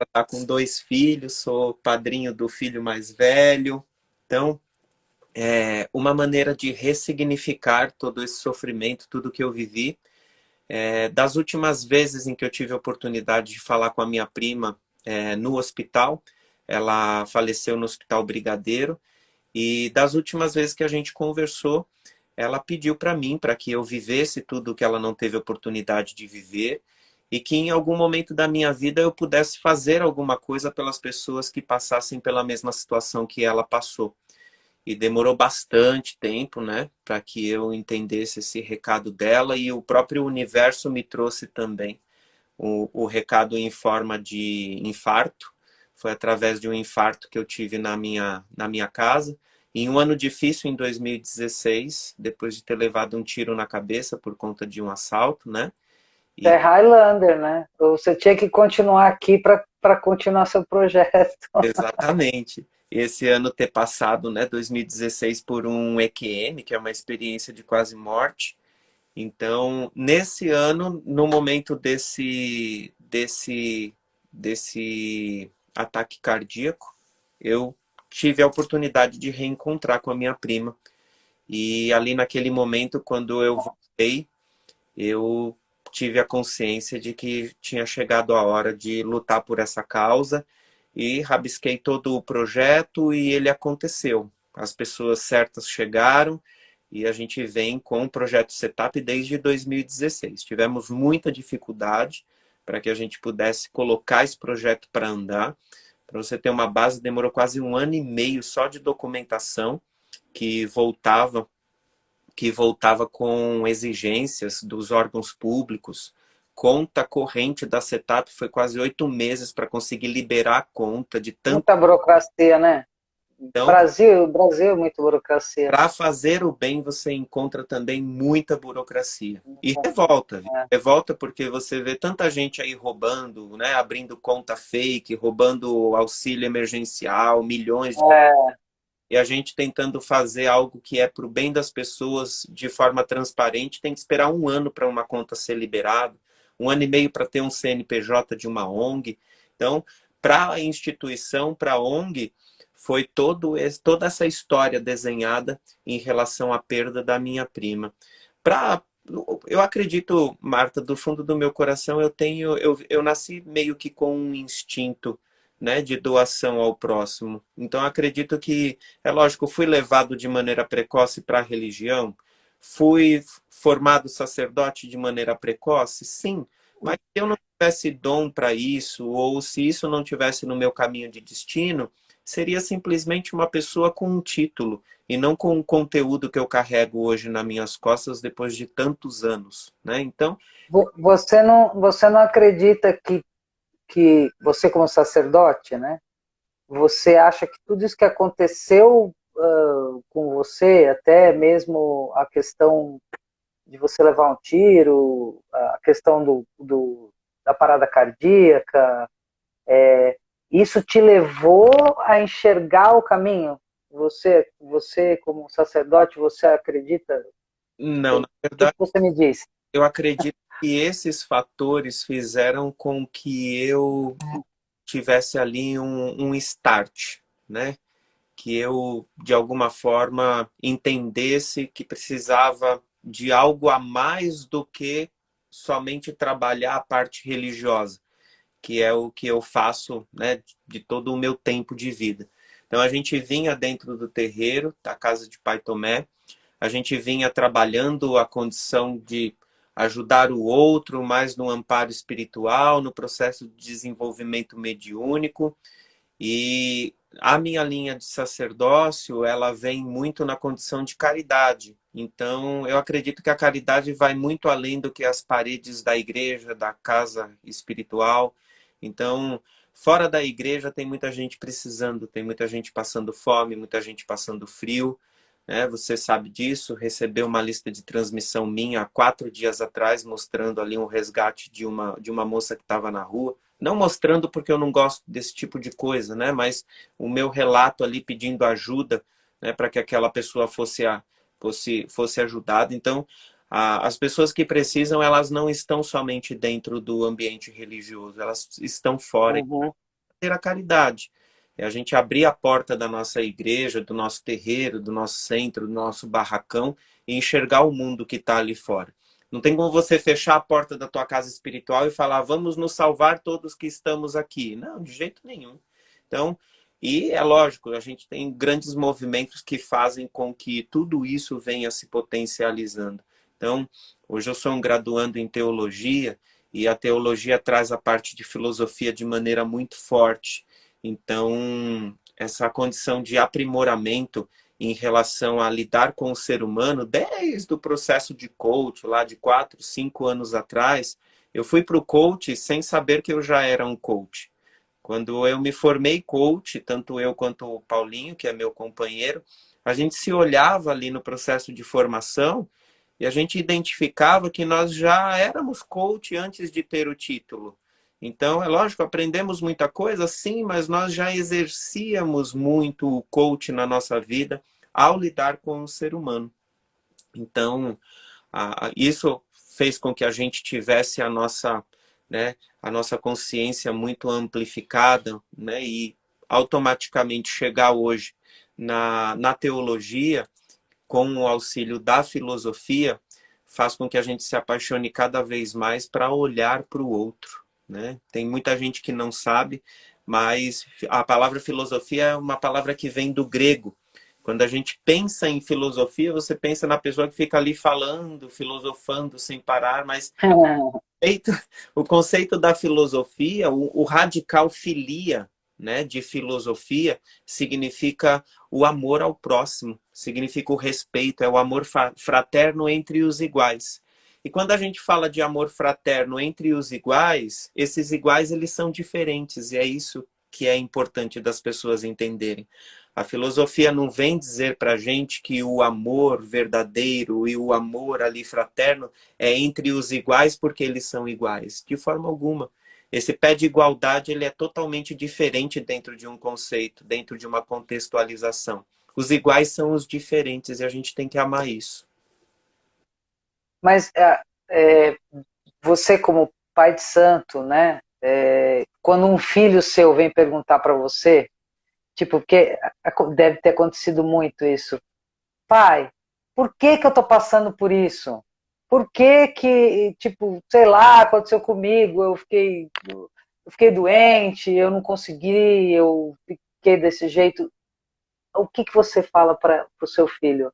está com dois filhos, sou padrinho do filho mais velho. Então, é uma maneira de ressignificar todo esse sofrimento, tudo que eu vivi. Das últimas vezes em que eu tive a oportunidade de falar com a minha prima no hospital, ela faleceu no Hospital Brigadeiro, e das últimas vezes que a gente conversou, ela pediu para mim, para que eu vivesse tudo que ela não teve oportunidade de viver, e que em algum momento da minha vida eu pudesse fazer alguma coisa pelas pessoas que passassem pela mesma situação que ela passou. E demorou bastante tempo, né, para que eu entendesse esse recado dela, e o próprio universo me trouxe também o recado em forma de infarto. Foi através de um infarto que eu tive na minha casa. Em um ano difícil, em 2016, depois de ter levado um tiro na cabeça por conta de um assalto, né? Você é E Highlander, né? Você tinha que continuar aqui para continuar seu projeto. exatamente. Esse ano ter passado, né, 2016, por um EQM, que é uma experiência de quase morte. Então, nesse ano, no momento desse ataque cardíaco, eu tive a oportunidade de reencontrar com a minha prima. E ali naquele momento, quando eu voltei, eu tive a consciência de que tinha chegado a hora de lutar por essa causa, e rabisquei todo o projeto e ele aconteceu. As pessoas certas chegaram e a gente vem com o projeto Setup desde 2016. Tivemos muita dificuldade para que a gente pudesse colocar esse projeto para andar. Para você ter uma base, demorou quase um ano e meio só de documentação, que voltava com exigências dos órgãos públicos, conta corrente da Setup foi quase 8 meses para conseguir liberar a conta de tanto. Muita burocracia, né? Então, Brasil, muita burocracia. para fazer o bem, você encontra também muita burocracia. E revolta, viu? Revolta porque você vê tanta gente aí roubando, né? Abrindo conta fake, roubando auxílio emergencial, milhões de... É, E a gente tentando fazer algo que é para o bem das pessoas de forma transparente, tem que esperar 1 ano para uma conta ser liberada, 1 ano e meio para ter um CNPJ de uma ONG. Então, para a instituição, para a ONG, foi toda essa história desenhada em relação à perda da minha prima. Eu acredito, Marta, do fundo do meu coração, eu nasci meio que com um instinto, né, de doação ao próximo. Então, acredito que, é lógico, fui levado de maneira precoce para a religião, fui formado sacerdote de maneira precoce, sim, mas se eu não tivesse dom para isso, ou se isso não tivesse no meu caminho de destino, seria simplesmente uma pessoa com um título, e não com o conteúdo que eu carrego hoje nas minhas costas depois de tantos anos, né? Então, você não acredita que você, como sacerdote, né? Você acha que tudo isso que aconteceu com você, até mesmo a questão de você levar um tiro, a questão da parada cardíaca, isso te levou a enxergar o caminho? Você como sacerdote, você acredita? não, O na que verdade, você me disse? eu acredito que esses fatores fizeram com que eu tivesse ali um start, né? Que eu, de alguma forma, entendesse que precisava de algo a mais do que somente trabalhar a parte religiosa, que é o que eu faço, né, de todo o meu tempo de vida. Então, a gente vinha dentro do terreiro, da casa de Pai Tomé, a gente vinha trabalhando a condição de ajudar o outro, mais no amparo espiritual, no processo de desenvolvimento mediúnico, e a minha linha de sacerdócio, ela vem muito na condição de caridade. Então, eu acredito que a caridade vai muito além do que as paredes da igreja, da casa espiritual. Então, fora da igreja tem muita gente precisando, tem muita gente passando fome, muita gente passando frio, né? Você sabe disso, recebeu uma lista de transmissão minha há 4 dias atrás, mostrando ali um resgate de uma moça que estava na rua. Não mostrando porque eu não gosto desse tipo de coisa, né? Mas o meu relato ali pedindo ajuda, né, para que aquela pessoa fosse ajudada. Então, as pessoas que precisam, elas não estão somente dentro do ambiente religioso, elas estão fora. Uhum. Ter a caridade. É a gente abrir a porta da nossa igreja, do nosso terreiro, do nosso centro, do nosso barracão e enxergar o mundo que está ali fora. Não tem como você fechar a porta da tua casa espiritual e falar, vamos nos salvar todos que estamos aqui. Não, de jeito nenhum. Então, e é lógico, a gente tem grandes movimentos que fazem com que tudo isso venha se potencializando. Então, hoje eu sou um graduando em teologia e a teologia traz a parte de filosofia de maneira muito forte. Então, essa condição de aprimoramento em relação a lidar com o ser humano, desde o processo de coach, lá de 4, 5 anos atrás, eu fui para o coach sem saber que eu já era um coach. Quando eu me formei coach, tanto eu quanto o Paulinho, que é meu companheiro, a gente se olhava ali no processo de formação e a gente identificava que nós já éramos coach antes de ter o título. Então, é lógico, aprendemos muita coisa, sim, mas nós já exercíamos muito o coach na nossa vida ao lidar com o ser humano. Então, isso fez com que a gente tivesse né, a nossa consciência muito amplificada, né, e automaticamente chegar hoje na teologia, com o auxílio da filosofia, faz com que a gente se apaixone cada vez mais para olhar para o outro, né? Tem muita gente que não sabe, mas a palavra filosofia é uma palavra que vem do grego. Quando a gente pensa em filosofia, você pensa na pessoa que fica ali falando, filosofando sem parar, mas o conceito da filosofia, o radical filia, né, de filosofia, significa o amor ao próximo, significa o respeito, é o amor fraterno entre os iguais. E quando a gente fala de amor fraterno entre os iguais, esses iguais eles são diferentes, e é isso que é importante das pessoas entenderem. A filosofia não vem dizer para a gente que o amor verdadeiro e o amor ali fraterno é entre os iguais porque eles são iguais. De forma alguma. Esse pé de igualdade ele é totalmente diferente dentro de um conceito, dentro de uma contextualização. Os iguais são os diferentes e a gente tem que amar isso. Mas é, você como pai de santo, né? Quando um filho seu vem perguntar para você, tipo, porque deve ter acontecido muito isso. Pai, por que que eu tô passando por isso? Por que que, tipo, sei lá, aconteceu comigo, eu fiquei doente, eu não consegui, eu fiquei desse jeito. O que que você fala para o seu filho?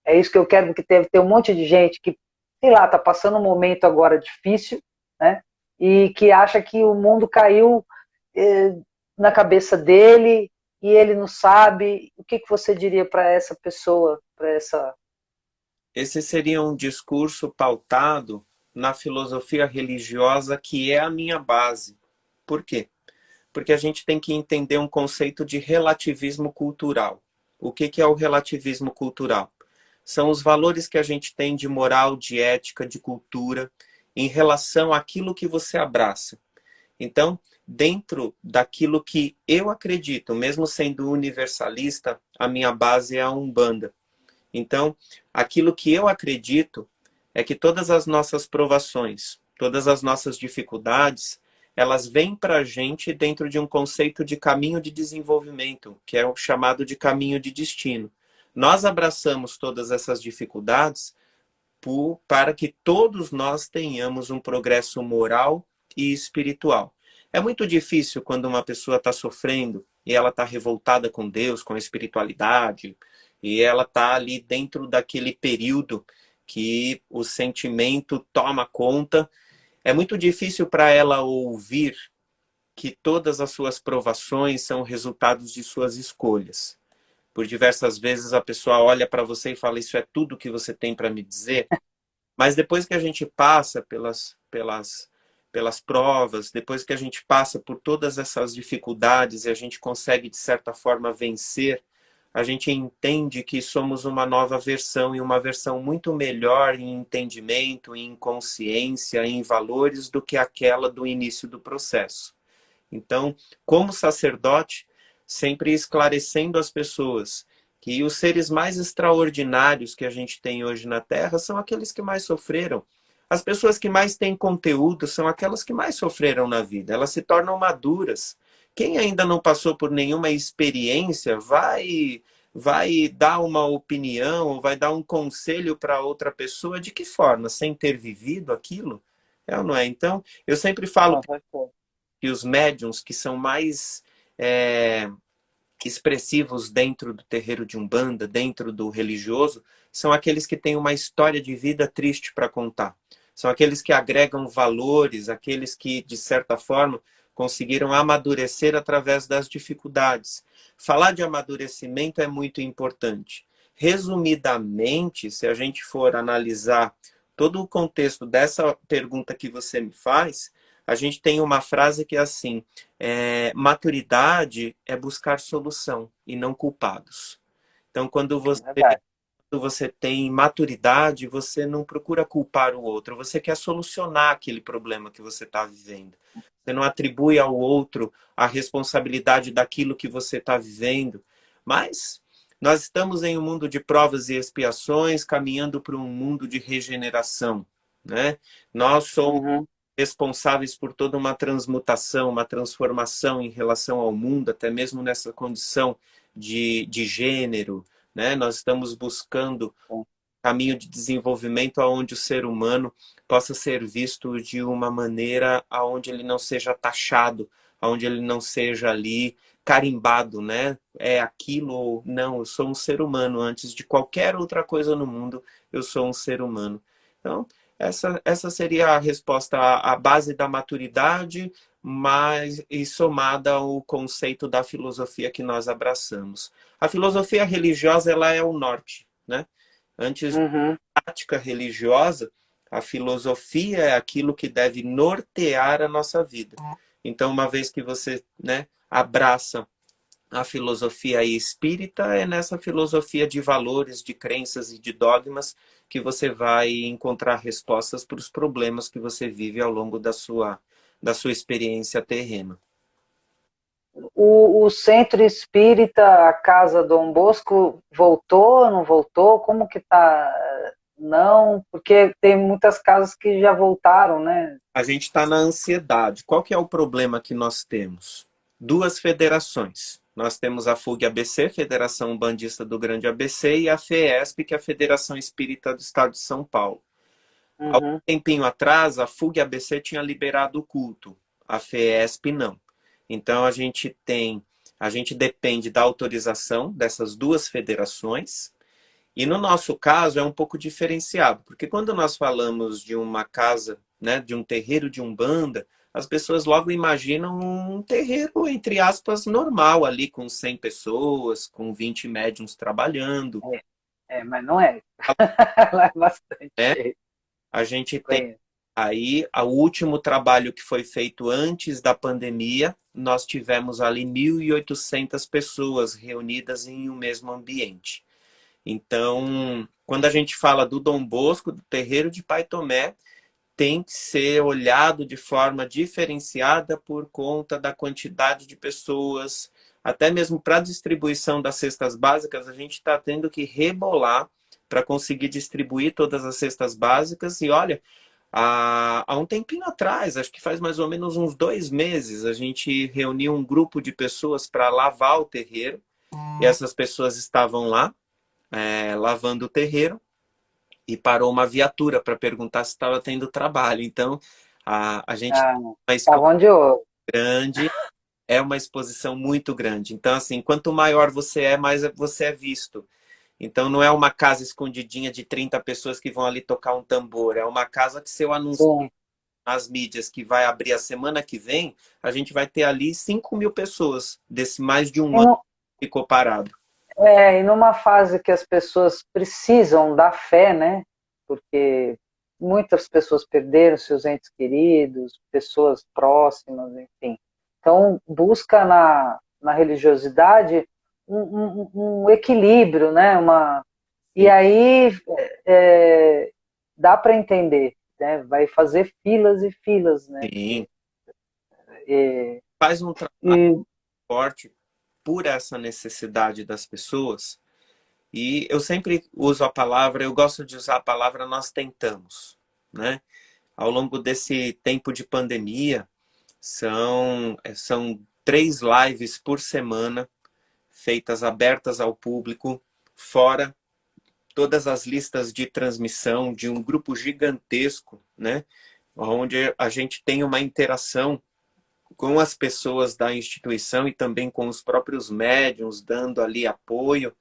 É isso que eu quero, porque deve ter um monte de gente que, sei lá, tá passando um momento agora difícil, né? E que acha que o mundo caiu na cabeça dele e ele não sabe. O que que você diria para essa pessoa, para essa... Esse seria um discurso pautado na filosofia religiosa que é a minha base. Por quê? Porque a gente tem que entender um conceito de relativismo cultural. O que é o relativismo cultural? São os valores que a gente tem de moral, de ética, de cultura, em relação àquilo que você abraça. Então, dentro daquilo que eu acredito, mesmo sendo universalista, a minha base é a Umbanda. Então, aquilo que eu acredito é que todas as nossas provações, todas as nossas dificuldades, elas vêm para a gente dentro de um conceito de caminho de desenvolvimento, que é o chamado de caminho de destino. Nós abraçamos todas essas dificuldades para que todos nós tenhamos um progresso moral e espiritual. É muito difícil quando uma pessoa está sofrendo e ela está revoltada com Deus, com a espiritualidade, e ela está ali dentro daquele período que o sentimento toma conta. É muito difícil para ela ouvir que todas as suas provações são resultados de suas escolhas. Por diversas vezes a pessoa olha para você e fala: isso é tudo que você tem para me dizer? Mas depois que a gente passa pelas provas, depois que a gente passa por todas essas dificuldades e a gente consegue, de certa forma, vencer, a gente entende que somos uma nova versão e uma versão muito melhor em entendimento, em consciência, em valores do que aquela do início do processo. Então, como sacerdote, sempre esclarecendo as pessoas que os seres mais extraordinários que a gente tem hoje na Terra são aqueles que mais sofreram. As pessoas que mais têm conteúdo são aquelas que mais sofreram na vida. Elas se tornam maduras. Quem ainda não passou por nenhuma experiência vai dar uma opinião ou vai dar um conselho para outra pessoa. De que forma? Sem ter vivido aquilo? É ou não é? Então, eu sempre falo que os médiums que são mais expressivos dentro do terreiro de Umbanda, dentro do religioso, são aqueles que têm uma história de vida triste para contar. São aqueles que agregam valores, aqueles que, de certa forma, conseguiram amadurecer através das dificuldades. Falar de amadurecimento é muito importante. Resumidamente, se a gente for analisar todo o contexto dessa pergunta que você me faz, a gente tem uma frase que é assim: maturidade é buscar solução e não culpados. Então, quando você tem maturidade, você não procura culpar o outro, você quer solucionar aquele problema que você está vivendo. Você não atribui ao outro a responsabilidade daquilo que você está vivendo. Mas nós estamos em um mundo de provas e expiações, caminhando para um mundo de regeneração, né? Nós somos responsáveis por toda uma transmutação, uma transformação em relação ao mundo, até mesmo nessa condição de gênero, né? Nós estamos buscando um caminho de desenvolvimento onde o ser humano possa ser visto de uma maneira onde ele não seja taxado, onde ele não seja ali carimbado, né? É aquilo ou não, eu sou um ser humano. Antes de qualquer outra coisa no mundo, eu sou um ser humano. Então, essa seria a resposta à base da maturidade, mas e somada ao conceito da filosofia que nós abraçamos. A filosofia religiosa ela é o norte, né? Antes da prática religiosa, A filosofia é aquilo que deve nortear a nossa vida. Então, uma vez que você, né, abraça a filosofia espírita, é nessa filosofia de valores, de crenças e de dogmas que você vai encontrar respostas para os problemas que você vive ao longo da sua experiência terrena. O centro espírita, a Casa Dom Bosco, voltou, não voltou? Como que tá? Não, porque tem muitas casas que já voltaram, né? A gente está na ansiedade. Qual que é o problema que nós temos? Duas federações. Nós temos a FUG ABC, Federação Bandista do Grande ABC, e a FEESP, que é a Federação Espírita do Estado de São Paulo. Há um Uhum. tempinho atrás, a FUG ABC tinha liberado o culto, a FEESP não. Então a gente depende da autorização dessas duas federações. E no nosso caso é um pouco diferenciado, porque quando nós falamos de uma casa, né, de um terreiro de Umbanda, as pessoas logo imaginam um terreiro, entre aspas, normal ali, com 100 pessoas, com 20 médiuns trabalhando. Mas não é. Lá é bastante Né? gente. A gente tem Conheço. aí o último trabalho que foi feito antes da pandemia, nós tivemos ali 1.800 pessoas reunidas em um mesmo ambiente. Então, quando a gente fala do Dom Bosco, do terreiro de Pai Tomé, tem que ser olhado de forma diferenciada por conta da quantidade de pessoas, até mesmo para a distribuição das cestas básicas, a gente está tendo que rebolar para conseguir distribuir todas as cestas básicas. E olha, há um tempinho atrás, acho que faz mais ou menos uns 2 meses, a gente reuniu um grupo de pessoas para lavar o terreiro, e essas pessoas estavam lá, lavando o terreiro, e parou uma viatura para perguntar se estava tendo trabalho. Então, a gente tem Ah, uma estavam exposição de ouro. grande, é uma exposição muito grande. Então, assim, quanto maior você é, mais você é visto. Então, não é uma casa escondidinha de 30 pessoas que vão ali tocar um tambor. É uma casa que, se eu anuncio Sim. nas mídias que vai abrir a semana que vem, a gente vai ter ali 5.000 pessoas desse mais de um E, ano no, que ficou parado. e numa fase que as pessoas precisam da fé, né? Porque muitas pessoas perderam seus entes queridos, pessoas próximas, enfim. Então, busca na religiosidade um equilíbrio, né? E Sim. aí é, dá para entender, né? Vai fazer filas e filas, né? Sim. É, Faz um trabalho e, forte por essa necessidade das pessoas. E eu sempre uso a palavra, eu gosto de usar a palavra nós tentamos, né? Ao longo desse tempo de pandemia, são 3 lives por semana, feitas abertas ao público, fora todas as listas de transmissão de um grupo gigantesco, né? Onde a gente tem uma interação com as pessoas da instituição e também com os próprios médiums, dando ali apoio.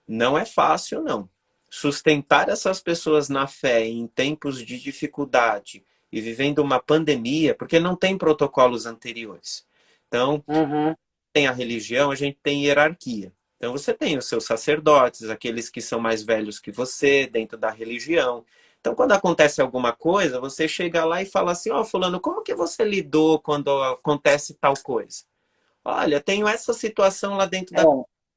Não é fácil, não. Sustentar essas pessoas na fé em tempos de dificuldade e vivendo uma pandemia, porque não tem protocolos anteriores. Então, uhum, tem a religião, a gente tem hierarquia. Então, você tem os seus sacerdotes, aqueles que são mais velhos que você, dentro da religião. Então, quando acontece alguma coisa, você chega lá e fala assim: ó, fulano, como que você lidou quando acontece tal coisa? Olha, tenho essa situação lá dentro da... é,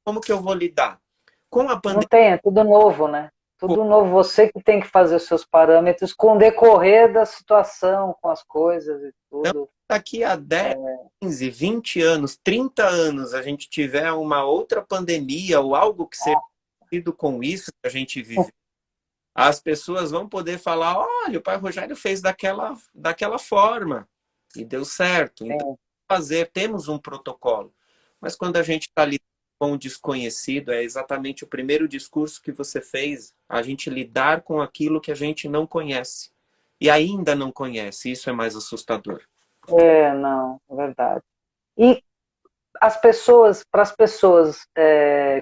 Como que eu vou lidar? Com a não pandemia, tem, é tudo novo, né? Tudo novo, você que tem que fazer os seus parâmetros com o decorrer da situação, com as coisas e então, tudo. daqui a 10, 15, 20 anos, 30 anos, a gente tiver uma outra pandemia ou algo que seja parecido com isso que a gente vive, as pessoas vão poder falar: olha, o pai Rogério fez daquela forma e deu certo. Então, Sim. temos um protocolo. Mas quando a gente está lidando com o desconhecido, é exatamente o primeiro discurso que você fez, a gente lidar com aquilo que a gente não conhece. E ainda não conhece, isso é mais assustador. Não, é verdade. E para as pessoas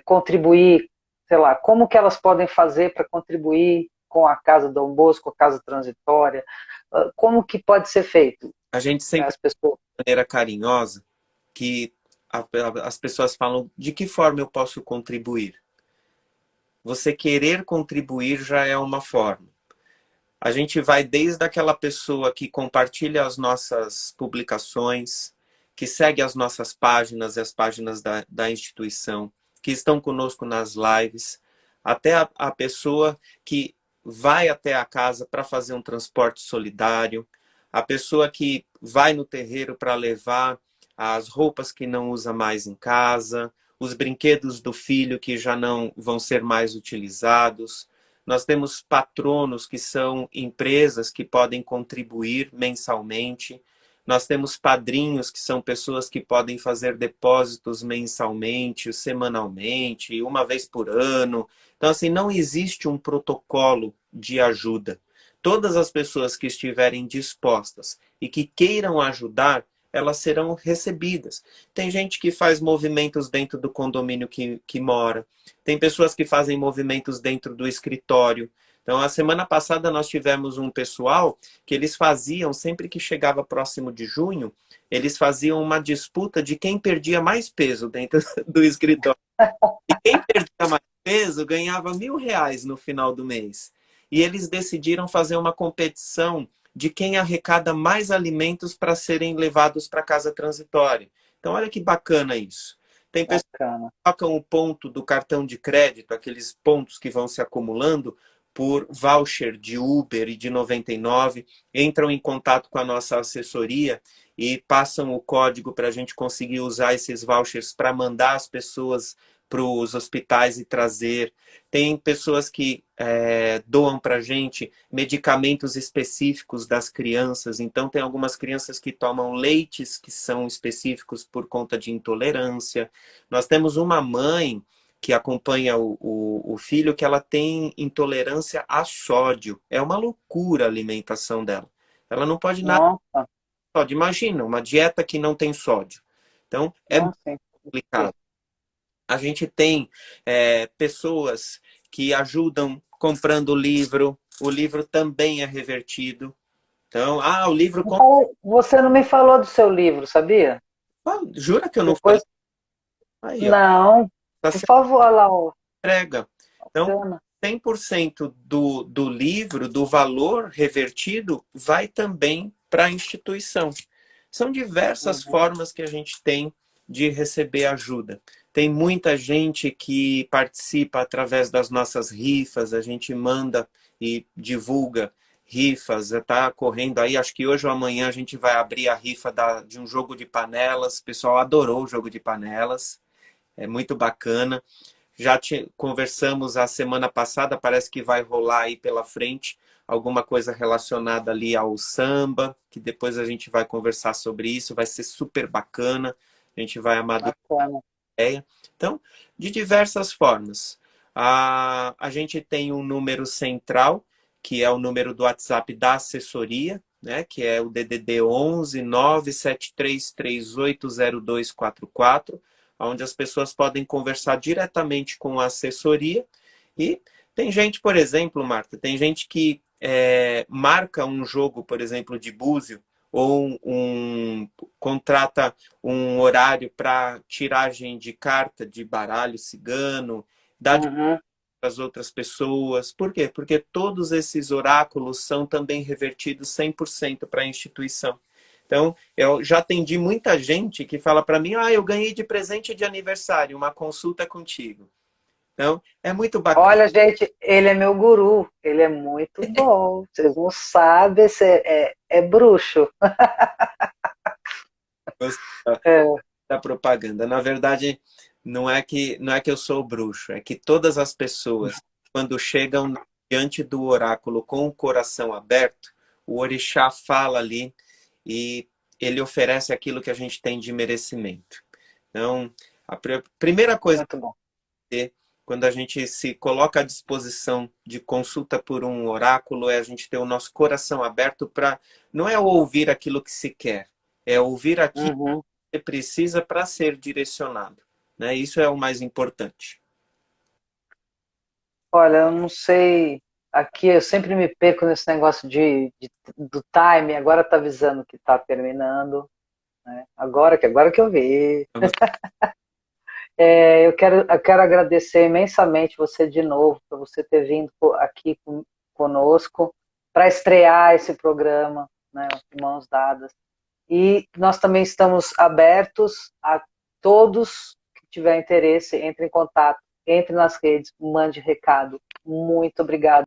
contribuir, sei lá, como que elas podem fazer para contribuir com a Casa Dom Bosco, a Casa Transitória? Como que pode ser feito? A gente sempre, As pessoas. de maneira carinhosa, que as pessoas falam: de que forma eu posso contribuir? Você querer contribuir já é uma forma. A gente vai desde aquela pessoa que compartilha as nossas publicações, que segue as nossas páginas e as páginas da instituição, que estão conosco nas lives, até a pessoa que vai até a casa para fazer um transporte solidário, a pessoa que vai no terreiro para levar as roupas que não usa mais em casa, os brinquedos do filho que já não vão ser mais utilizados. Nós temos patronos que são empresas que podem contribuir mensalmente. Nós temos padrinhos que são pessoas que podem fazer depósitos mensalmente, semanalmente, uma vez por ano. Então, assim, não existe um protocolo de ajuda. Todas as pessoas que estiverem dispostas e que queiram ajudar, elas serão recebidas. Tem gente que faz movimentos dentro do condomínio que mora. Tem pessoas que fazem movimentos dentro do escritório. Então, a semana passada nós tivemos um pessoal que eles faziam, sempre que chegava próximo de junho, eles faziam uma disputa de quem perdia mais peso dentro do escritório. E quem perdia mais peso ganhava R$ 1.000 no final do mês. E eles decidiram fazer uma competição de quem arrecada mais alimentos para serem levados para casa transitória. Então, olha que bacana isso. Tem pessoas Bacana. que colocam o ponto do cartão de crédito, aqueles pontos que vão se acumulando, por voucher de Uber e de 99, entram em contato com a nossa assessoria e passam o código para a gente conseguir usar esses vouchers para mandar as pessoas para os hospitais e trazer. Tem pessoas que doam para a gente medicamentos específicos das crianças. Então, tem algumas crianças que tomam leites que são específicos por conta de intolerância. Nós temos uma mãe que acompanha o filho que ela tem intolerância a sódio. É uma loucura a alimentação dela. Ela não pode nada Nossa, de sódio. Imagina, uma dieta que não tem sódio. Então, é muito nossa, complicado. A gente tem pessoas que ajudam comprando livro. O livro também é revertido. Então, o livro... então, você não me falou do seu livro, sabia? Jura que eu não falei? Depois, Aí, ó. não, Tá por sendo favor, olha lá, ó, entrega. Então, bacana. 100% do livro, do valor revertido, vai também para a instituição. São diversas Uhum. formas que a gente tem de receber ajuda. Tem muita gente que participa através das nossas rifas, a gente manda e divulga rifas, está correndo aí, acho que hoje ou amanhã a gente vai abrir a rifa de um jogo de panelas, o pessoal adorou o jogo de panelas, é muito bacana. Já conversamos a semana passada, parece que vai rolar aí pela frente alguma coisa relacionada ali ao samba, que depois a gente vai conversar sobre isso, vai ser super bacana, a gente vai amadurecer Bacana. a ideia. Então, de diversas formas. A gente tem um número central, que é o número do WhatsApp da assessoria, né, que é o DDD 11 973380244, onde as pessoas podem conversar diretamente com a assessoria. E tem gente, por exemplo, Marta, tem gente que marca um jogo, por exemplo, de búzio, ou contrata um horário para tiragem de carta de baralho cigano, dá de Uhum. as outras pessoas. Por quê? Porque todos esses oráculos são também revertidos 100% para a instituição. Então, eu já atendi muita gente que fala para mim, eu ganhei de presente de aniversário uma consulta contigo. Então, é muito bacana. Olha, gente, ele é meu guru, ele é muito bom. Vocês não sabem, é bruxo. É. Da propaganda. Na verdade, não é que eu sou bruxo, é que todas as pessoas, quando chegam diante do oráculo com o coração aberto, o orixá fala ali e ele oferece aquilo que a gente tem de merecimento. Então, a primeira coisa Muito bom. ter quando a gente se coloca à disposição de consulta por um oráculo é a gente ter o nosso coração aberto para não é ouvir aquilo que se quer, é ouvir aquilo Uhum. que você precisa para ser direcionado, né? Isso é o mais importante. Olha, eu não sei. Aqui eu sempre me perco nesse negócio do time. Agora está avisando que está terminando, né? Agora que eu vi. Vamos- Eu quero agradecer imensamente você de novo por você ter vindo aqui conosco. para estrear esse programa, né, de mãos dadas. E nós também estamos abertos a todos que tiver interesse, entre em contato, entre nas redes, mande recado. Muito obrigada.